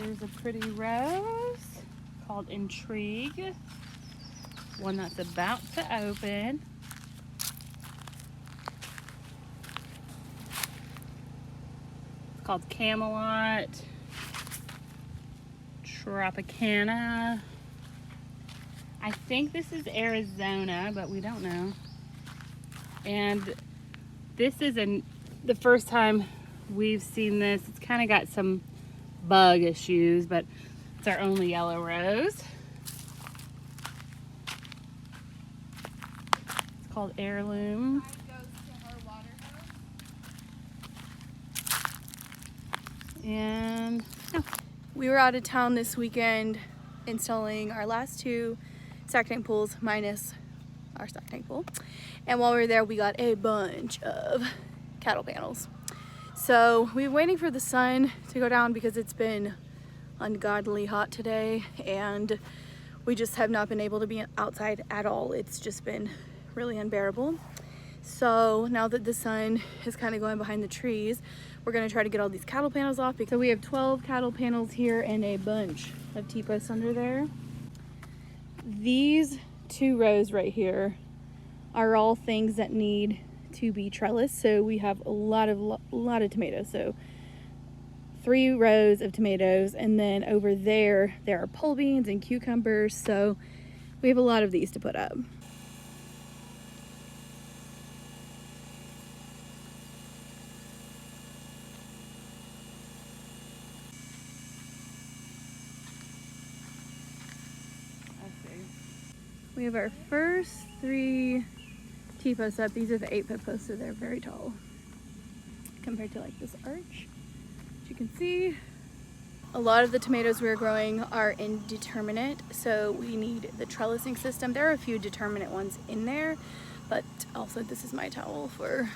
Here's a pretty rose called Intrigue. One that's about to open. It's called Camelot Tropicana. I think this is Arizona, but we don't know. And this is the first time we've seen this. It's kind of got some bug issues, but it's our only yellow rose. It's called Heirloom. And we were out of town this weekend installing our last 2 stack tank pools minus our stack tank pool. And while we were there, we got a bunch of cattle panels. So we were waiting for the sun to go down because it's been ungodly hot today, and we just have not been able to be outside at all. It's just been really unbearable. So now that the sun is kind of going behind the trees, we're gonna try to get all these cattle panels off. So we have 12 cattle panels here and a bunch of T-posts under there. These 2 rows right here are all things that need to be trellised. So we have a lot of tomatoes. So 3 rows of tomatoes, and then over there are pole beans and cucumbers. So we have a lot of these to put up. We have our first 3 T-posts up. These are the 8-foot posts, so they're very tall compared to like this arch. As you can see, a lot of the tomatoes we're growing are indeterminate, so we need the trellising system. There are a few determinate ones in there, but also this is my towel for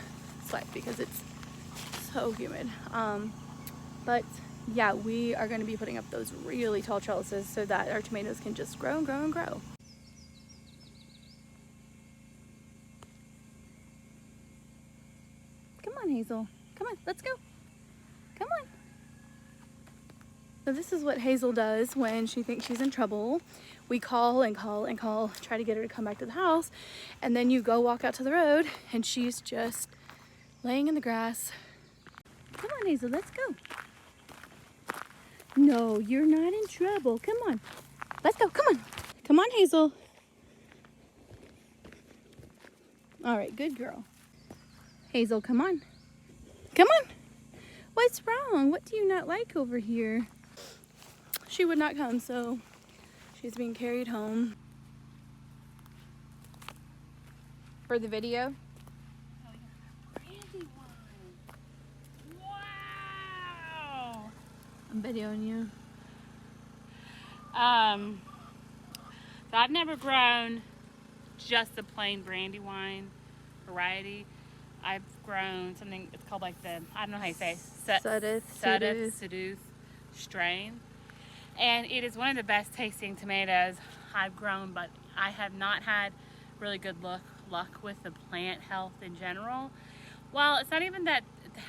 sweat because it's so humid. But yeah, we are going to be putting up those really tall trellises so that our tomatoes can just grow and grow and grow. Come on, Hazel. Come on, let's go. Come on. So this is what Hazel does when she thinks she's in trouble. We call and call and call, try to get her to come back to the house, and then you go walk out to the road and she's just laying in the grass. Come on, Hazel, let's go. No, you're not in trouble. Come on. Let's go. Come on. Come on, Hazel. All right, good girl. Hazel, come on. Come on. What's wrong? What do you not like over here? She would not come, so she's being carried home. For the video? oh yeah, brandy wine. Wow. I'm videoing you. So I've never grown just the plain brandy wine variety. I've grown something, it's called like the, I don't know how you say it, Seduth strain. And it is one of the best tasting tomatoes I've grown, but I have not had really good luck with the plant health in general. Well, it's not even that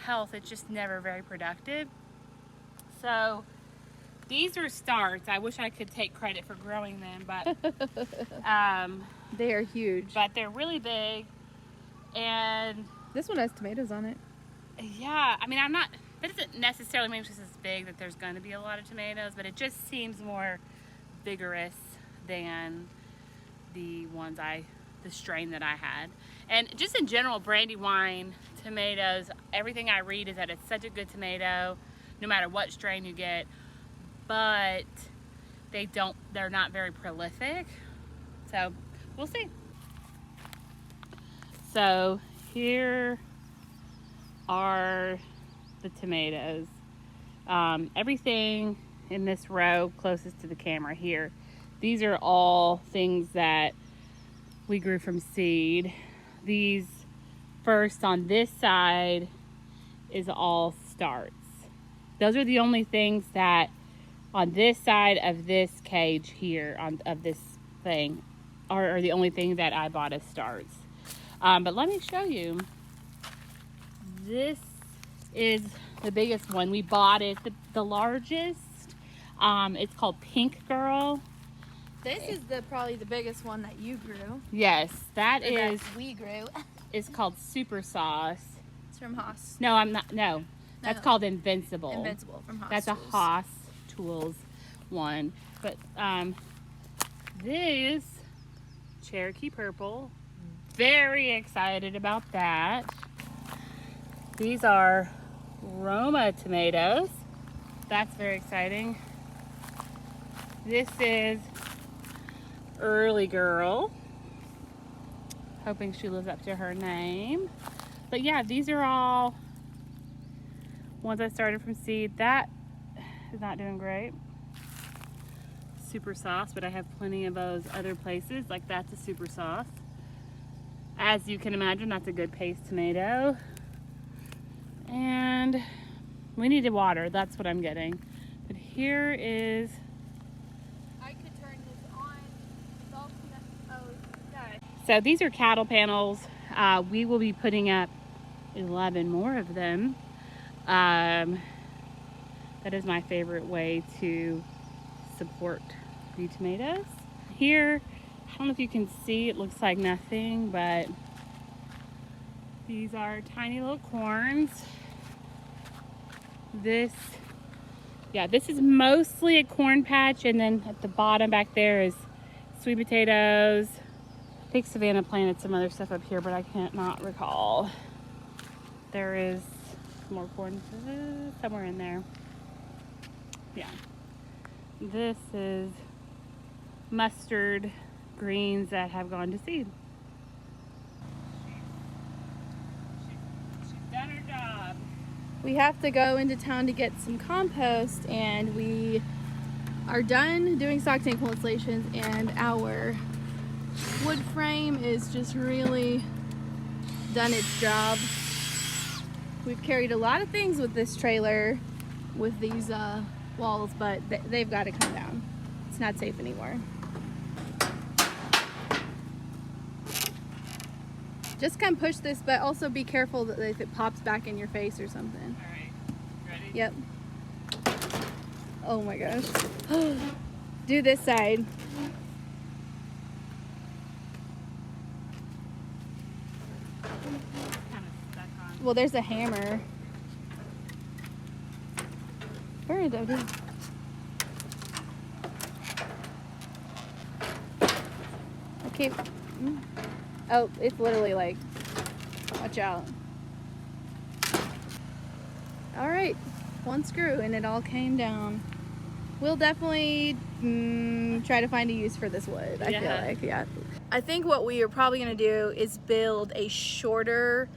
health, it's just never very productive. So these are starts. I wish I could take credit for growing them, but they are huge. But they're really big. And this one has tomatoes on it. Yeah, I mean, that doesn't necessarily mean because it's big that there's going to be a lot of tomatoes, but it just seems more vigorous than the strain that I had. And just in general, brandy wine tomatoes, everything I read is that it's such a good tomato, no matter what strain you get, but they're not very prolific. So we'll see. So here are the tomatoes. Everything in this row closest to the camera here, these are all things that we grew from seed. These first on this side is all starts. Those are the only things that on this side of this cage here of this thing are the only thing that I bought as starts. But let me show you. This is the biggest one. We bought it, the largest. It's called Pink Girl. This is probably the biggest one that you grew. Yes, that we grew. is called Super Sauce. It's from Haas. No, I'm not. No, that's called Invincible. Invincible from Haas. That's Tools. a Haas Tools one. But this Cherokee Purple. Very excited about that. These are Roma tomatoes. That's very exciting. This is Early Girl. Hoping she lives up to her name. But yeah, these are all ones I started from seed. That is not doing great. Super Sauce, but I have plenty of those other places. Like that's a Super Sauce. As you can imagine, that's a good paste tomato. And we need to water. That's what I'm getting. But here is... I could turn this on. It's all okay. So these are cattle panels. We will be putting up 11 more of them. That is my favorite way to support the tomatoes. Here, I don't know if you can see, it looks like nothing, but these are tiny little corns. This is mostly a corn patch, and then at the bottom back there is sweet potatoes. I think Savannah planted some other stuff up here, but I can't not recall. There is more corn somewhere in there. Yeah. This is mustard greens that have gone to seed. She's done her job. We have to go into town to get some compost, and we are done doing stock tank pull installations, and our wood frame is just really done its job. We've carried a lot of things with this trailer with these walls, but they've got to come down. It's not safe anymore. Just kind of push this, but also be careful that if it pops back in your face or something. All right, ready? Yep. Oh my gosh. Do this side. Kind of stuck on. Well, there's a hammer. Where is it? Okay. Oh, it's literally like, watch out. All right, one screw and it all came down. We'll definitely try to find a use for this wood, I feel like, yeah. I think what we are probably gonna do is build a shorter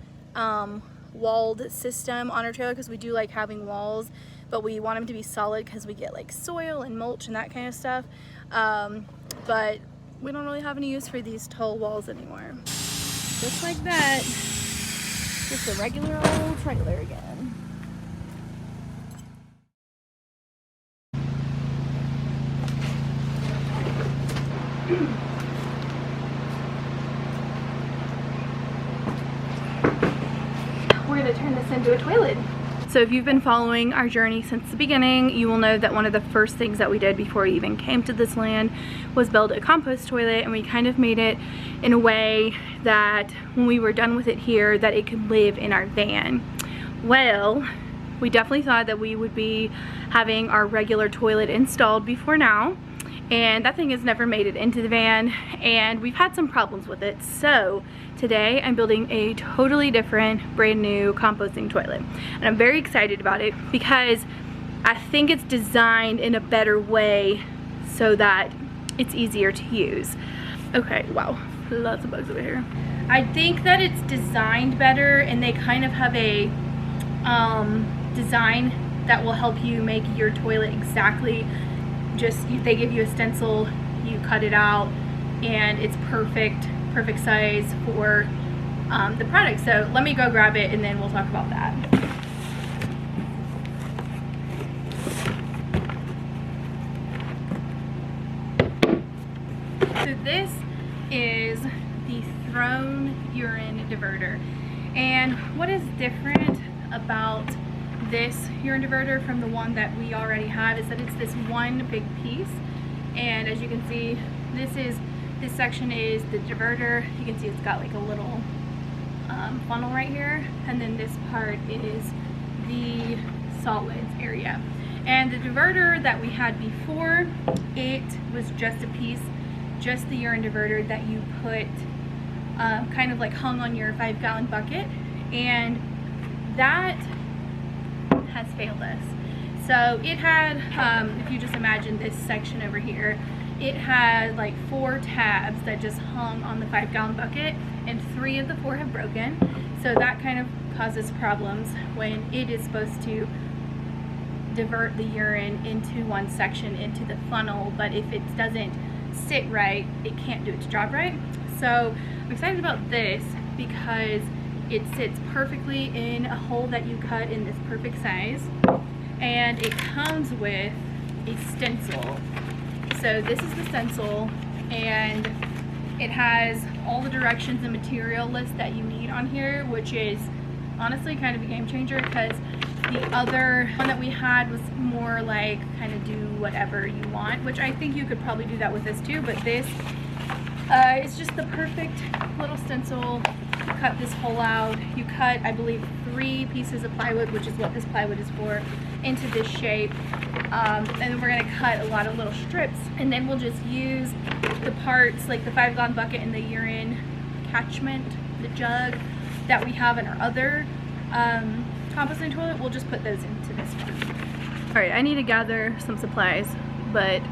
walled system on our trailer, because we do like having walls, but we want them to be solid because we get like soil and mulch and that kind of stuff. But we don't really have any use for these tall walls anymore. Just like that, just a regular old trailer again. We're gonna turn this into a toilet. So if you've been following our journey since the beginning, you will know that one of the first things that we did before we even came to this land was build a compost toilet, and we kind of made it in a way that when we were done with it here, that it could live in our van. Well, we definitely thought that we would be having our regular toilet installed before now, and that thing has never made it into the van, and we've had some problems with it. So today I'm building a totally different, brand new composting toilet, and I'm very excited about it because I think it's designed in a better way so that it's easier to use. Okay, wow, lots of bugs over here. I think that it's designed better, and they kind of have a design that will help you make your toilet exactly, they give you a stencil, you cut it out, and it's perfect size for the product. So let me go grab it and then we'll talk about that. So this is the thrown urine diverter, and what is different about this urine diverter from the one that we already have is that it's this one big piece, and as you can see, this section is the diverter. You can see it's got like a little funnel right here, and then this part is the solids area. And the diverter that we had before, it was just a piece, just the urine diverter that you put kind of like hung on your 5-gallon bucket, and that has failed us. So it had, if you just imagine this section over here, it had like 4 tabs that just hung on the 5-gallon bucket, and 3 of the 4 have broken. So that kind of causes problems when it is supposed to divert the urine into one section into the funnel, but if it doesn't sit right, it can't do its job right. So I'm excited about this because it sits perfectly in a hole that you cut in this perfect size, and it comes with a stencil. So this is the stencil, and it has all the directions and material list that you need on here, which is honestly kind of a game changer, because the other one that we had was more like kind of do whatever you want, which I think you could probably do that with this too, but this is just the perfect little stencil. You cut this hole out, you cut, I believe, 3 pieces of plywood, which is what this plywood is for, into this shape, and then we're going to cut a lot of little strips, and then we'll just use the parts like the 5-gallon bucket and the urine catchment, the jug that we have in our other composting toilet. We'll just put those into this one. Alright, I need to gather some supplies, but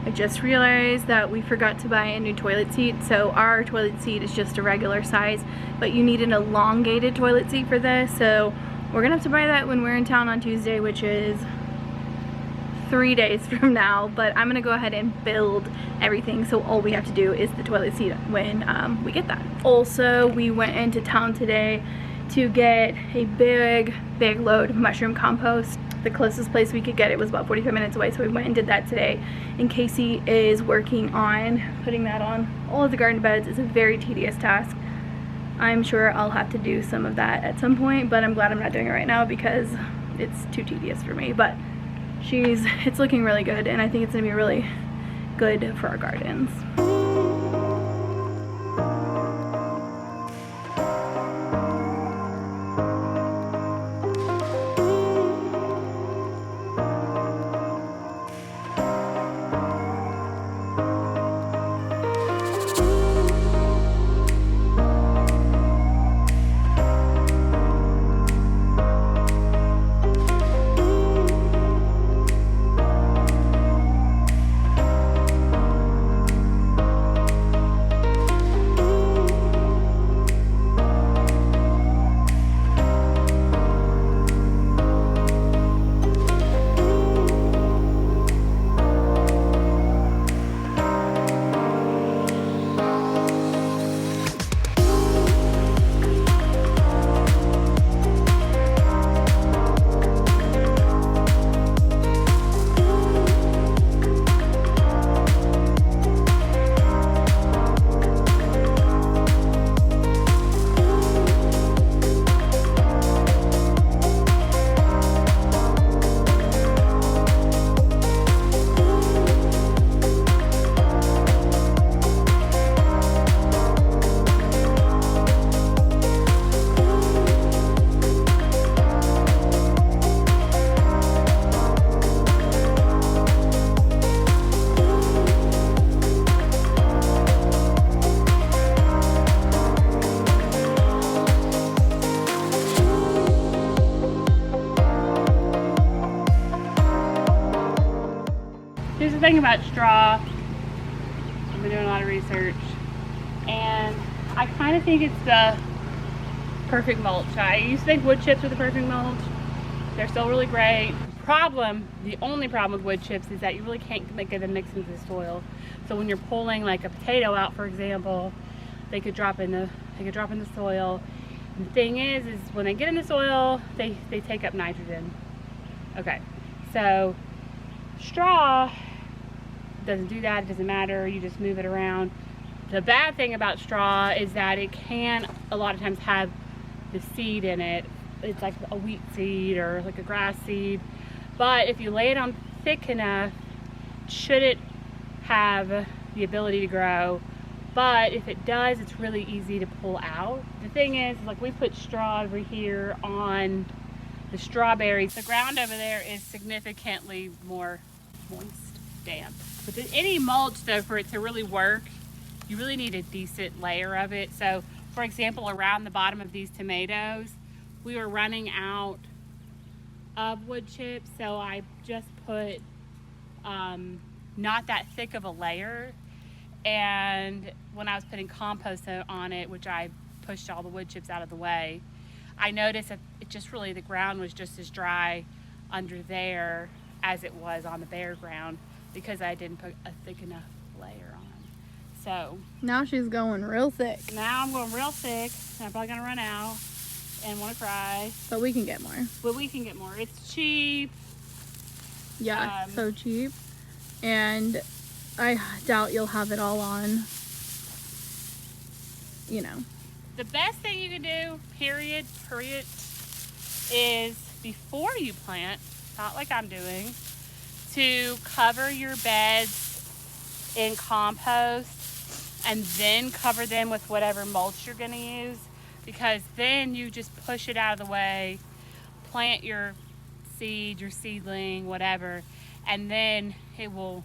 I just realized that we forgot to buy a new toilet seat. So our toilet seat is just a regular size, but you need an elongated toilet seat for this, so we're gonna have to buy that when we're in town on Tuesday, which is 3 days from now. But I'm gonna go ahead and build everything, so all we have to do is the toilet seat when we get that. Also, we went into town today to get a big load of mushroom compost. The closest place we could get it was about 45 minutes away, so we went and did that today. And Casey is working on putting that on all of the garden beds. It's a very tedious task. I'm sure I'll have to do some of that at some point, but I'm glad I'm not doing it right now because it's too tedious for me. But it's looking really good, and I think it's gonna be really good for our gardens. Here's the thing about straw. I've been doing a lot of research, and I kind of think it's the perfect mulch. I used to think wood chips were the perfect mulch. They're still really great. The only problem with wood chips is that you really can't get them mixed into the soil. So when you're pulling like a potato out, for example, they could drop in the soil. And the thing is when they get in the soil, they take up nitrogen. Okay, so straw doesn't do that. It doesn't matter. You just move it around. The bad thing about straw is that it can a lot of times have the seed in it it's like a wheat seed or like a grass seed. But if you lay it on thick enough, it shouldn't have the ability to grow. But if it does, it's really easy to pull out. The thing is, like, we put straw over here on the strawberries. The ground over there is significantly more moist, damp. With any mulch, though, for it to really work, you really need a decent layer of it. So, for example, around the bottom of these tomatoes, we were running out of wood chips, so I just put not that thick of a layer. And when I was putting compost on it, which I pushed all the wood chips out of the way, I noticed that it just really, the ground was just as dry under there as it was on the bare ground because I didn't put a thick enough layer on. So now she's going real thick. Now I'm going real thick, and I'm probably gonna run out and want to cry. But we can get more. It's cheap. Yeah, so cheap. And I doubt you'll have it all on, you know. The best thing you can do, period, is before you plant, not like I'm doing, to cover your beds in compost and then cover them with whatever mulch you're going to use, because then you just push it out of the way, plant your seed, your seedling, whatever, and then it will,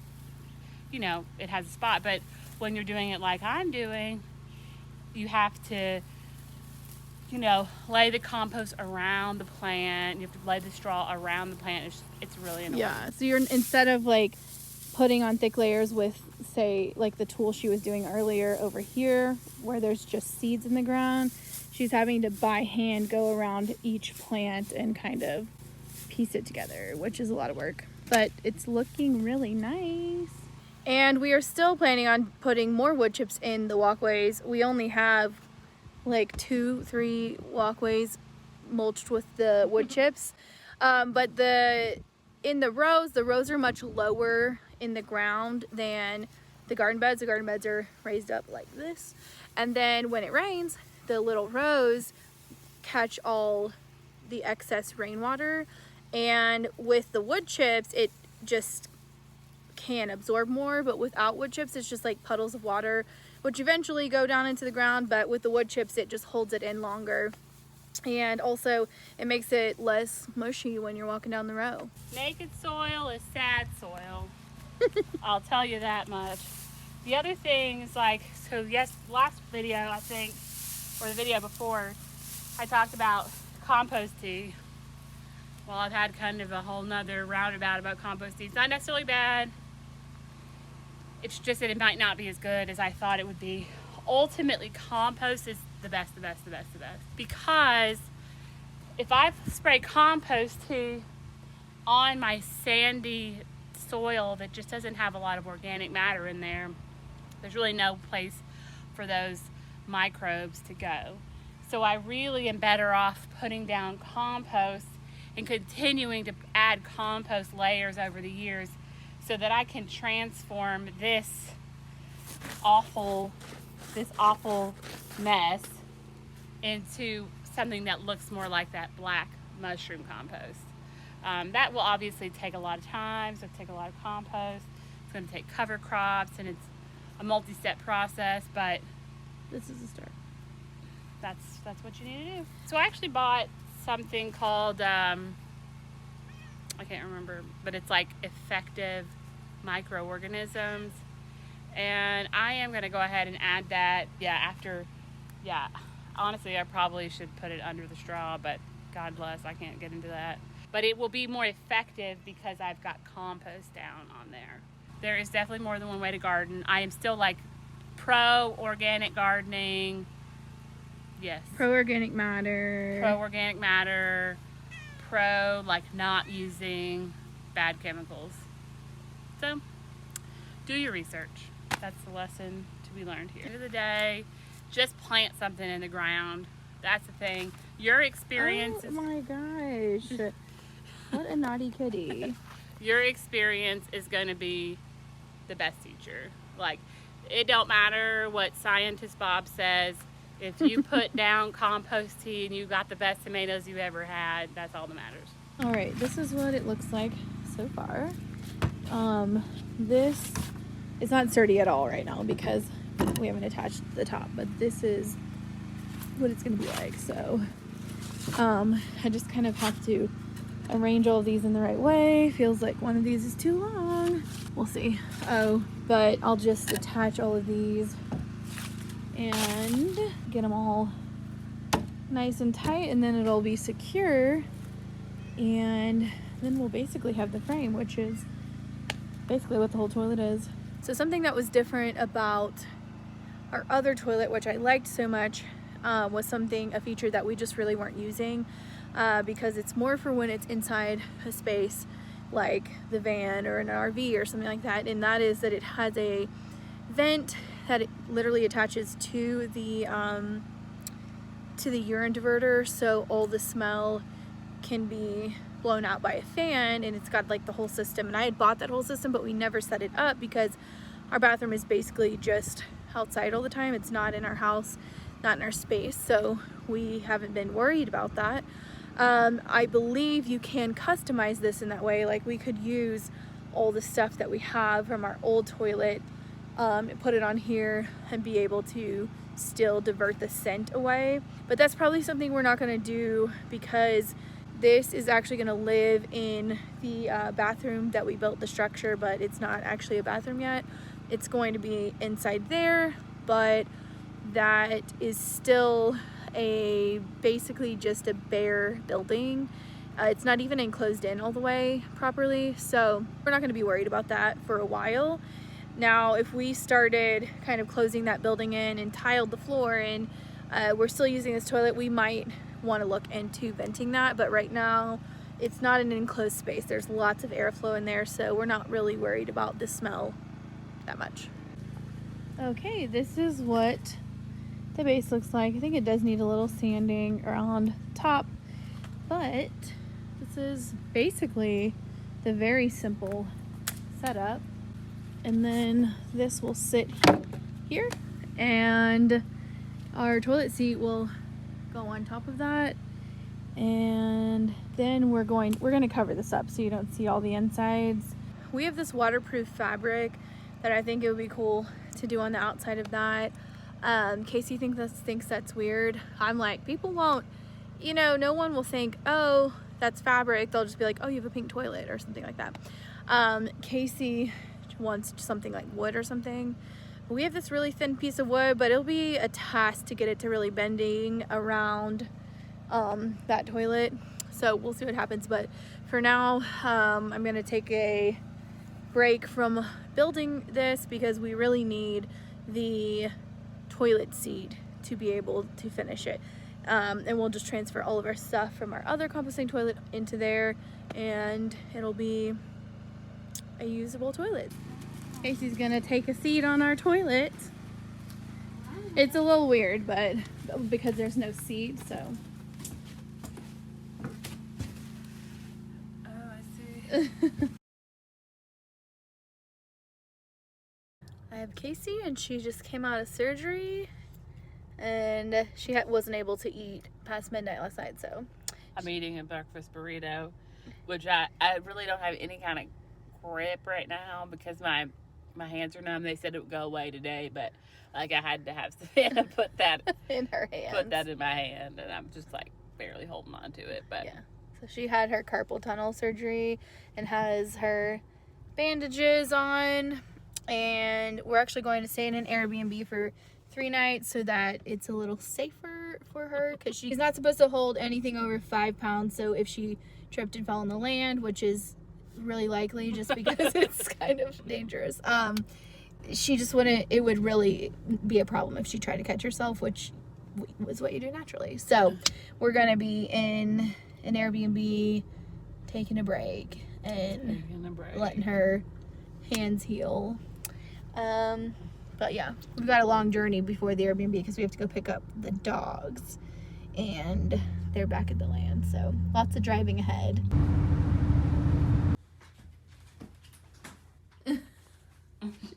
you know, it has a spot. But when you're doing it like I'm doing, you have to, you know, lay the compost around the plant. You have to lay the straw around the plant. It's really annoying. Yeah, so you're, instead of like putting on thick layers with, say, like the tool she was doing earlier over here, where there's just seeds in the ground, she's having to by hand go around each plant and kind of piece it together, which is a lot of work. But it's looking really nice. And we are still planning on putting more wood chips in the walkways. We only have like 2-3 walkways mulched with the wood chips. But in the rows are much lower in the ground than the garden beds. The garden beds are raised up like this. And then when it rains, the little rows catch all the excess rainwater. And with the wood chips, it just can absorb more, but without wood chips, it's just like puddles of water, which eventually go down into the ground. But with the wood chips, it just holds it in longer. And also, it makes it less mushy when you're walking down the row. Naked soil is sad soil. I'll tell you that much. The other thing is, like, so yes, last video, I think, or the video before, I talked about composting. Well, I've had kind of a whole nother roundabout about composting. It's not necessarily bad. It's just that it might not be as good as I thought it would be. Ultimately, compost is the best. Because if I spray compost on my sandy soil that just doesn't have a lot of organic matter in there, there's really no place for those microbes to go. So I really am better off putting down compost and continuing to add compost layers over the years so that I can transform this awful mess into something that looks more like that black mushroom compost. That will obviously take a lot of time, so it'll take a lot of compost. It's going to take cover crops, and it's a multi-step process, but this is a start. That's what you need to do. So I actually bought something called, I can't remember, but it's like effective microorganisms. And I am going to go ahead and add that, honestly, I probably should put it under the straw, but God bless, I can't get into that. But it will be more effective because I've got compost down on there. There is definitely more than one way to garden. I am still like pro-organic gardening. Yes. Pro-organic matter. Pro-organic matter. Pro, like, not using bad chemicals. So, do your research. That's the lesson to be learned here. At the end of the day, just plant something in the ground. That's the thing. Your experience is... Oh my gosh. What a naughty kitty. Your experience is going to be the best teacher. Like, it don't matter what scientist Bob says. If you put down compost tea and you got the best tomatoes you ever had, that's all that matters. All right, this is what it looks like so far. This is not sturdy at all right now because we haven't attached the top, but this is what it's gonna be like. So I just kind of have to arrange all of these in the right way. Feels like one of these is too long. We'll see. But I'll just attach all of these and get them all nice and tight, and then it'll be secure, and then we'll basically have the frame, which is basically what the whole toilet is. So something that was different about our other toilet, which I liked so much, was a feature that we just really weren't using, because it's more for when it's inside a space like the van or an RV or something like that, and that is that it has a vent that it literally attaches to the urine diverter, so all the smell can be blown out by a fan, and it's got like the whole system. And I had bought that whole system, but we never set it up because our bathroom is basically just outside all the time. It's not in our house, not in our space, so we haven't been worried about that. I believe you can customize this in that way. Like, we could use all the stuff that we have from our old toilet, and put it on here and be able to still divert the scent away. But that's probably something we're not going to do, because this is actually going to live in the bathroom that we built the structure, but it's not actually a bathroom yet. It's going to be inside there, but that is still basically just a bare building. It's not even enclosed in all the way properly, so we're not going to be worried about that for a while. Now, if we started kind of closing that building in and tiled the floor and we're still using this toilet, we might want to look into venting that, but right now it's not an enclosed space. There's lots of airflow in there, so we're not really worried about the smell that much. Okay, this is what the base looks like. I think it does need a little sanding around top, but this is basically the very simple setup. And then this will sit here, and our toilet seat will go on top of that, and then we're going to cover this up so you don't see all the insides. We have this waterproof fabric that I think it would be cool to do on the outside of that. Casey thinks that's weird. I'm like, people won't, no one will think, oh, that's fabric. They'll just be like, oh, you have a pink toilet or something like that. Casey wants something like wood or something. We have this really thin piece of wood, but it'll be a task to get it to really bending around that toilet. So we'll see what happens. But for now, I'm going to take a break from building this because we really need the toilet seat to be able to finish it. And we'll just transfer all of our stuff from our other composting toilet into there, and it'll be a usable toilet. Casey's gonna take a seat on our toilet. It's a little weird, but because there's no seat, so. Oh, I see. I have Casey, and she just came out of surgery, and she wasn't able to eat past midnight last night, so. I'm eating a breakfast burrito, which I really don't have any kind of grip right now because my hands are numb. They said it would go away today, but like I had to have Savannah put that in her hand. Put that in my hand, and I'm just like barely holding on to it. But yeah. So she had her carpal tunnel surgery and has her bandages on, and we're actually going to stay in an Airbnb for 3 nights so that it's a little safer for her, because she's not supposed to hold anything over 5 pounds. So if she tripped and fell on the land, which is really likely just because it's kind of dangerous, she just wouldn't, it would really be a problem if she tried to catch herself, which was what you do naturally. So we're gonna be in an Airbnb taking a break and letting her hands heal. But yeah, we've got a long journey before the Airbnb because we have to go pick up the dogs, and they're back at the land, so lots of driving ahead.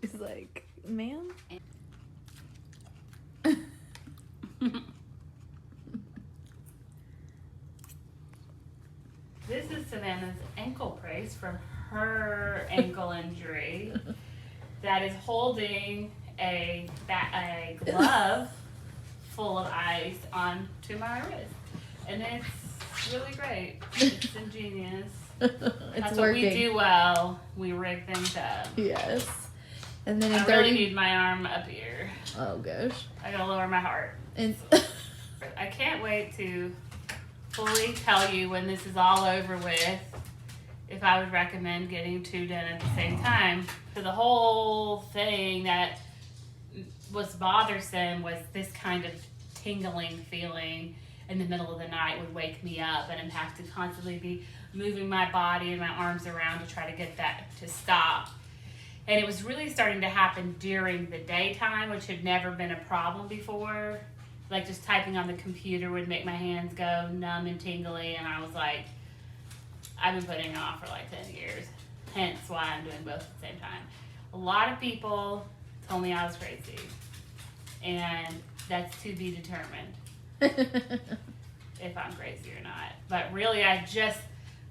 She's like, ma'am? brace from her ankle injury that is holding a glove full of ice onto my wrist. And it's really great. It's ingenious. That's what we do well. We rig things up. Yes. And then I really need my arm up here. Oh gosh. I gotta lower my heart. And I can't wait to fully tell you when this is all over with if I would recommend getting 2 done at the same time. So the whole thing that was bothersome was this kind of tingling feeling in the middle of the night would wake me up, and I'd have to constantly be moving my body and my arms around to try to get that to stop. And it was really starting to happen during the daytime, which had never been a problem before. Like just typing on the computer would make my hands go numb and tingly, and I was like, I've been putting it off for like 10 years. Hence why I'm doing both at the same time. A lot of people told me I was crazy, and that's to be determined if I'm crazy or not. But really, I just,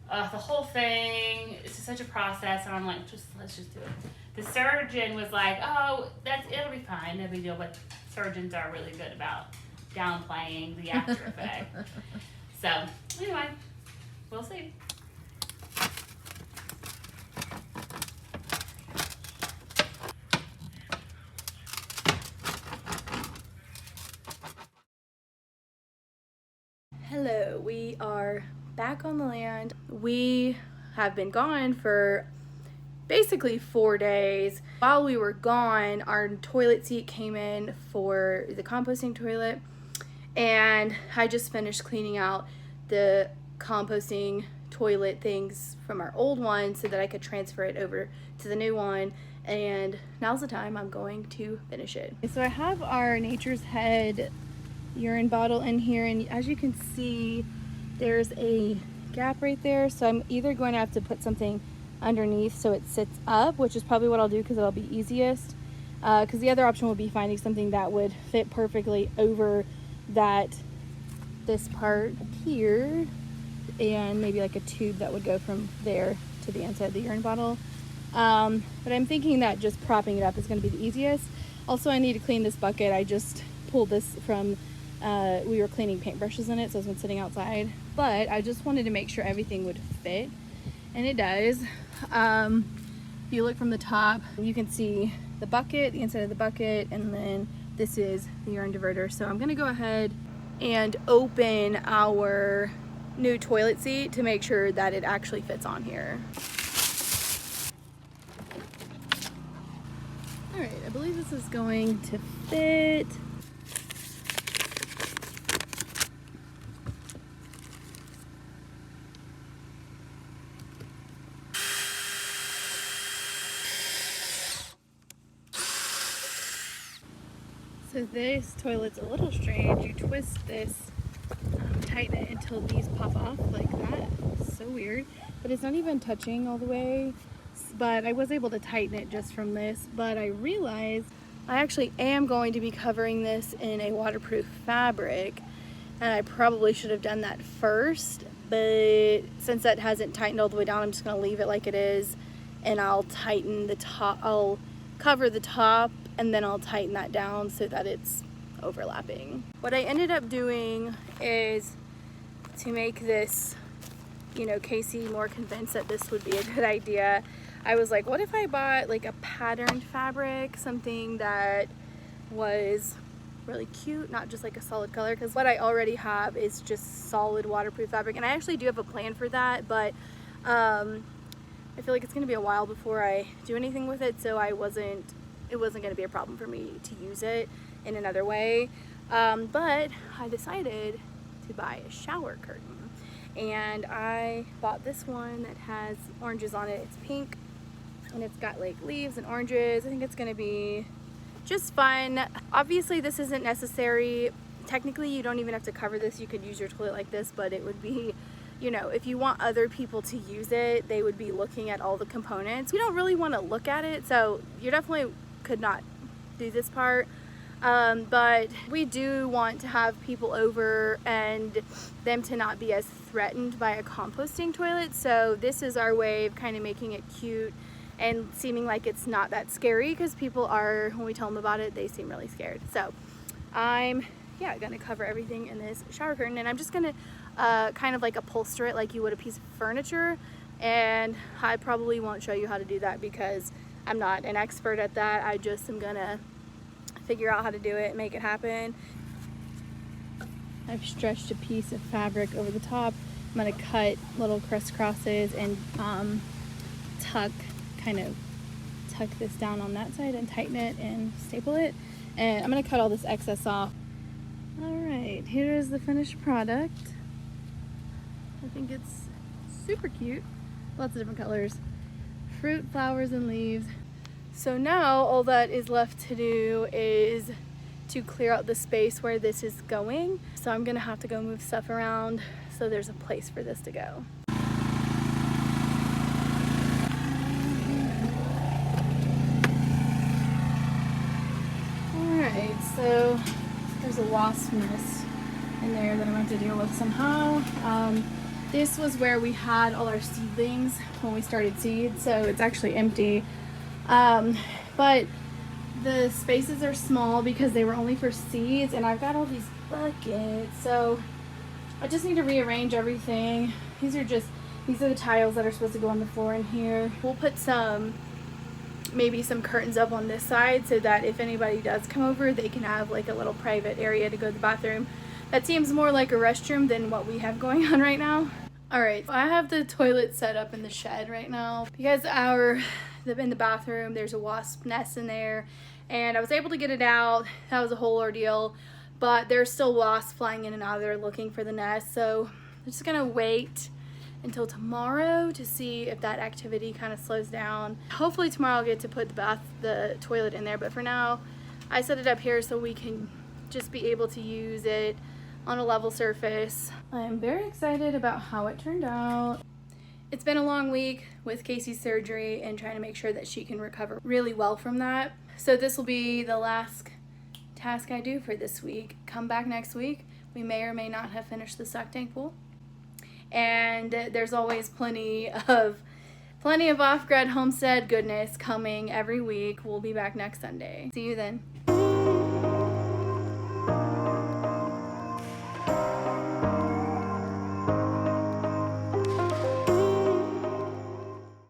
the whole thing, it's just such a process, and I'm like, let's just do it. The surgeon was like, oh, it'll be fine, no big deal, but surgeons are really good about downplaying the after effect. So, anyway, we'll see. hello, we are back on the land. We have been gone for basically 4 days. While we were gone, our toilet seat came in for the composting toilet, and I just finished cleaning out the composting toilet things from our old one so that I could transfer it over to the new one, and now's the time I'm going to finish it. So I have our Nature's Head urine bottle in here, and as you can see, there's a gap right there, so I'm either going to have to put something underneath so it sits up, which is probably what I'll do because it'll be easiest, because the other option would be finding something that would fit perfectly over this part here, and maybe like a tube that would go from there to the inside of the urine bottle. But I'm thinking that just propping it up is going to be the easiest. Also, I need to clean this bucket. I just pulled this from we were cleaning paintbrushes in it, so it's been sitting outside, but I just wanted to make sure everything would fit, and it does. If you look from the top, you can see the bucket, the inside of the bucket, and then this is the urine diverter. So I'm gonna go ahead and open our new toilet seat to make sure that it actually fits on here. All right, I believe this is going to fit. So this toilet's a little strange. You twist this, tighten it until these pop off like that. It's so weird, but it's not even touching all the way. But I was able to tighten it just from this, but I realized I actually am going to be covering this in a waterproof fabric, and I probably should have done that first, but since that hasn't tightened all the way down, I'm just going to leave it like it is, and I'll tighten the top. I'll cover the top, and then I'll tighten that down so that it's overlapping. What I ended up doing is to make this, Casey more convinced that this would be a good idea. I was like, what if I bought like a patterned fabric, something that was really cute, not just like a solid color, because what I already have is just solid waterproof fabric, and I actually do have a plan for that, but I feel like it's going to be a while before I do anything with it, so it wasn't going to be a problem for me to use it in another way. But I decided to buy a shower curtain, and I bought this one that has oranges on it. It's pink, and it's got like leaves and oranges. I think it's going to be just fun. Obviously this isn't necessary. Technically you don't even have to cover this. You could use your toilet like this, but it would be, if you want other people to use it, they would be looking at all the components. We don't really want to look at it, so you definitely could not do this part. But we do want to have people over and them to not be as threatened by a composting toilet. So this is our way of kind of making it cute and seeming like it's not that scary, because people are, when we tell them about it, they seem really scared. So I'm gonna cover everything in this shower curtain, and I'm just gonna kind of like upholster it like you would a piece of furniture. And I probably won't show you how to do that because I'm not an expert at that. I just am gonna figure out how to do it, make it happen. I've stretched a piece of fabric over the top. I'm gonna cut little crisscrosses and tuck this down on that side and tighten it and staple it. And I'm gonna cut all this excess off. All right, here is the finished product. I think it's super cute. Lots of different colors. Fruit, flowers, and leaves. So now all that is left to do is to clear out the space where this is going. So I'm gonna have to go move stuff around so there's a place for this to go. Alright, so there's a wasp nest in there that I'm going to have to deal with somehow. This was where we had all our seedlings when we started seeds, so it's actually empty. But the spaces are small because they were only for seeds, and I've got all these buckets, so I just need to rearrange everything. These are the tiles that are supposed to go on the floor in here. We'll put maybe some curtains up on this side so that if anybody does come over, they can have like a little private area to go to the bathroom. That seems more like a restroom than what we have going on right now. Alright, I have the toilet set up in the shed right now because in the bathroom there's a wasp nest in there, and I was able to get it out. That was a whole ordeal, but there's still wasps flying in and out of there looking for the nest, so I'm just gonna wait until tomorrow to see if that activity kind of slows down. Hopefully tomorrow I'll get to put the toilet in there, but for now I set it up here so we can just be able to use it on a level surface. I'm very excited about how it turned out. It's been a long week with Casey's surgery and trying to make sure that she can recover really well from that. So this will be the last task I do for this week. Come back next week. We may or may not have finished the stock tank pool. And there's always plenty of off-grid homestead goodness coming every week. We'll be back next Sunday. See you then.